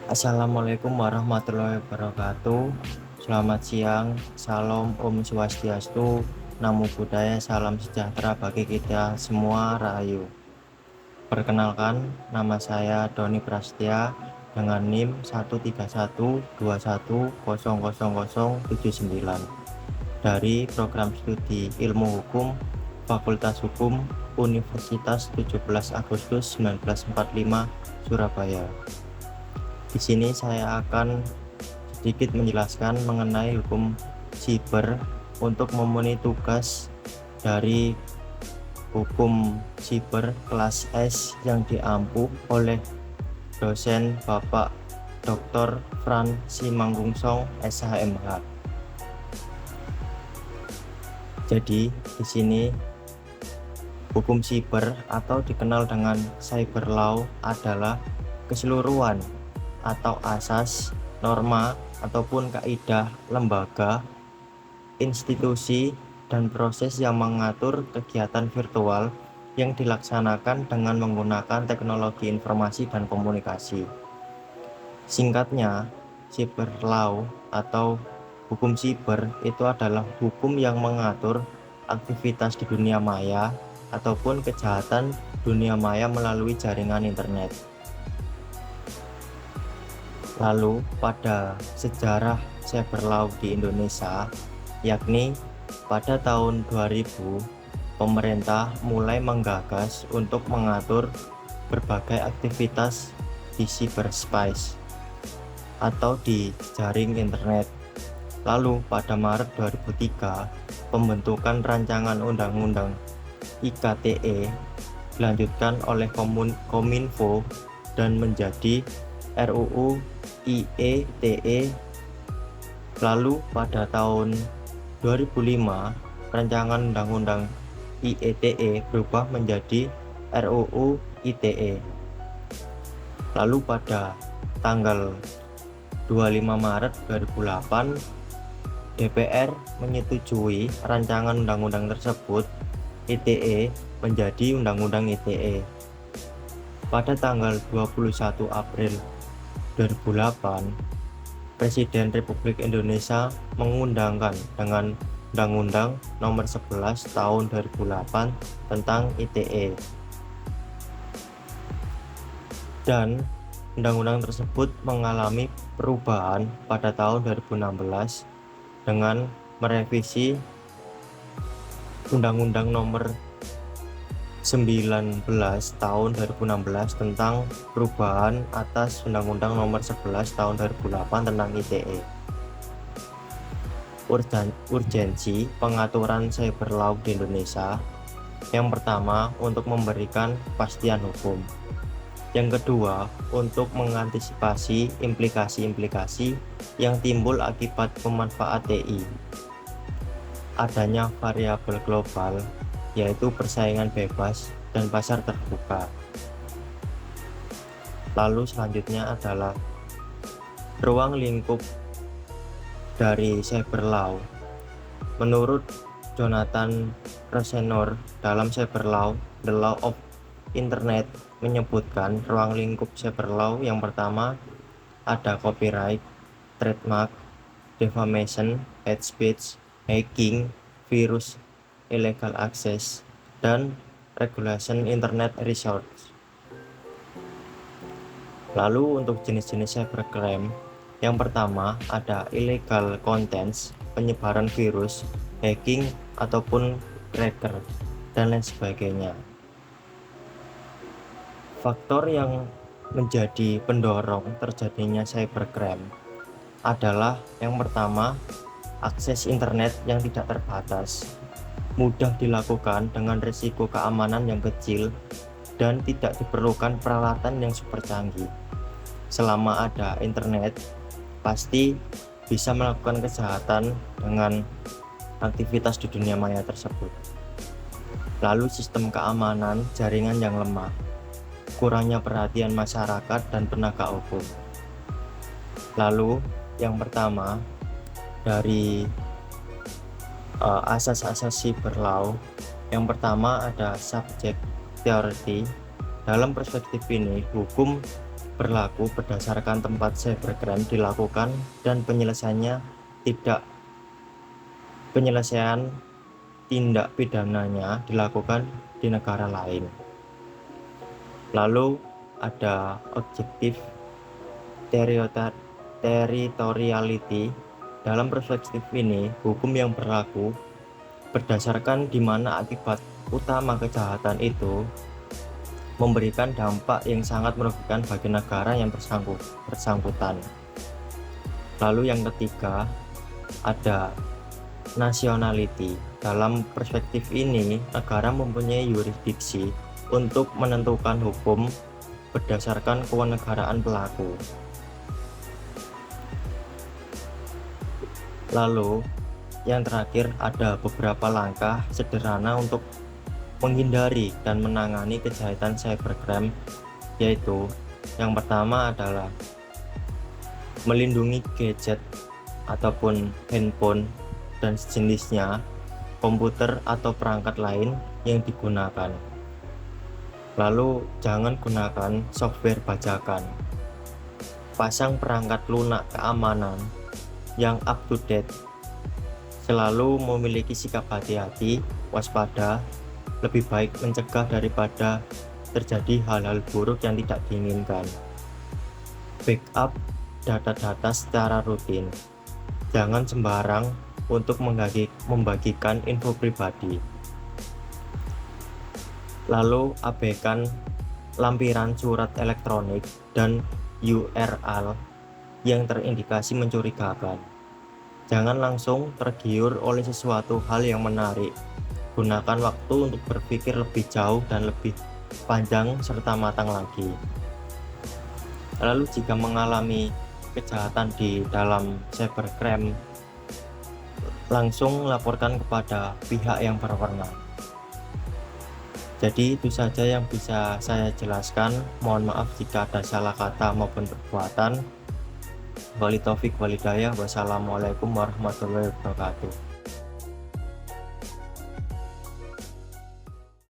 Assalamualaikum warahmatullahi wabarakatuh. Selamat siang, salam Om Swastiastu, Namo Buddhaya, salam sejahtera bagi kita semua, Rahayu. Perkenalkan, nama saya Doni Prastya dengan NIM 13121000079 dari program studi Ilmu Hukum Fakultas Hukum Universitas 17 Agustus 1945 Surabaya. Di sini saya akan sedikit menjelaskan mengenai hukum siber untuk memenuhi tugas dari hukum siber kelas S yang diampu oleh dosen Bapak Dr. Fran Simangkungsong SHMH. Jadi di sini hukum siber atau dikenal dengan cyber law adalah keseluruhan atau asas, norma, ataupun kaidah lembaga, institusi, dan proses yang mengatur kegiatan virtual yang dilaksanakan dengan menggunakan teknologi informasi dan komunikasi. Singkatnya, cyber law atau hukum siber itu adalah hukum yang mengatur aktivitas di dunia maya ataupun kejahatan dunia maya melalui jaringan internet. Lalu pada sejarah cyber law di Indonesia, yakni pada tahun 2000, pemerintah mulai menggagas untuk mengatur berbagai aktivitas di cyberspace atau di jaring internet. Lalu pada Maret 2003, pembentukan rancangan undang-undang IKTE dilanjutkan oleh Kominfo dan menjadi RUU IETE. Lalu pada tahun 2005, rancangan undang-undang IETE berubah menjadi RUU ITE. Lalu pada tanggal 25 Maret 2008, DPR menyetujui rancangan undang-undang tersebut. ITE menjadi Undang-Undang ITE. Pada tanggal 21 April 2008, Presiden Republik Indonesia mengundangkan dengan Undang-Undang Nomor 11 Tahun 2008 tentang ITE. Dan undang-undang tersebut mengalami perubahan pada tahun 2016 dengan merevisi Undang-Undang Nomor 19 Tahun 2016 tentang perubahan atas Undang-Undang Nomor 11 Tahun 2008 tentang ITE. Urgensi pengaturan cyber law di Indonesia. Yang pertama, untuk memberikan kepastian hukum. Yang kedua, untuk mengantisipasi implikasi-implikasi yang timbul akibat pemanfaat TI. Adanya variabel global, yaitu persaingan bebas dan pasar terbuka. Lalu selanjutnya adalah ruang lingkup dari cyber law. Menurut Jonathan Rosenor dalam cyber law, The Law of Internet menyebutkan ruang lingkup cyber law yang pertama ada copyright, trademark, defamation, hate speech, hacking, virus, illegal access, dan regulation internet resource. Lalu untuk jenis-jenis cybercrime, yang pertama ada illegal contents, penyebaran virus, hacking ataupun cracker, dan lain sebagainya. Faktor yang menjadi pendorong terjadinya cybercrime adalah yang pertama, akses internet yang tidak terbatas, mudah dilakukan dengan risiko keamanan yang kecil, dan tidak diperlukan peralatan yang super canggih. Selama ada internet, pasti bisa melakukan kejahatan dengan aktivitas di dunia maya tersebut. Lalu sistem keamanan jaringan yang lemah, kurangnya perhatian masyarakat dan penegak hukum. Lalu yang pertama dari asas-asas cyber law, yang pertama ada subject theory. Dalam perspektif ini, hukum berlaku berdasarkan tempat cybercrime dilakukan dan penyelesaian tindak pidananya dilakukan di negara lain. Lalu ada objektif territoriality. Dalam perspektif ini, hukum yang berlaku berdasarkan di mana akibat utama kejahatan itu memberikan dampak yang sangat merugikan bagi negara yang bersangkutan. Lalu yang ketiga ada nationality. Dalam perspektif ini, negara mempunyai yurisdiksi untuk menentukan hukum berdasarkan kewarganegaraan pelaku. Lalu yang terakhir ada beberapa langkah sederhana untuk menghindari dan menangani kejahatan cybercrime, yaitu yang pertama adalah melindungi gadget ataupun handphone dan sejenisnya, komputer atau perangkat lain yang digunakan. Lalu jangan gunakan software bajakan. Pasang perangkat lunak keamanan yang up to date. Selalu memiliki sikap hati-hati, waspada, lebih baik mencegah daripada terjadi hal-hal buruk yang tidak diinginkan. Backup data-data secara rutin. Jangan sembarang untuk membagikan info pribadi. Lalu abaikan lampiran surat elektronik dan URL yang terindikasi mencurigakan. Jangan langsung tergiur oleh sesuatu hal yang menarik. Gunakan waktu untuk berpikir lebih jauh dan lebih panjang serta matang lagi. Lalu jika mengalami kejahatan di dalam cybercrime, langsung laporkan kepada pihak yang berwenang. Jadi itu saja yang bisa saya jelaskan. Mohon maaf jika ada salah kata maupun perbuatan. Wali taufik walhidayah. Wassalamualaikum warahmatullahi wabarakatuh.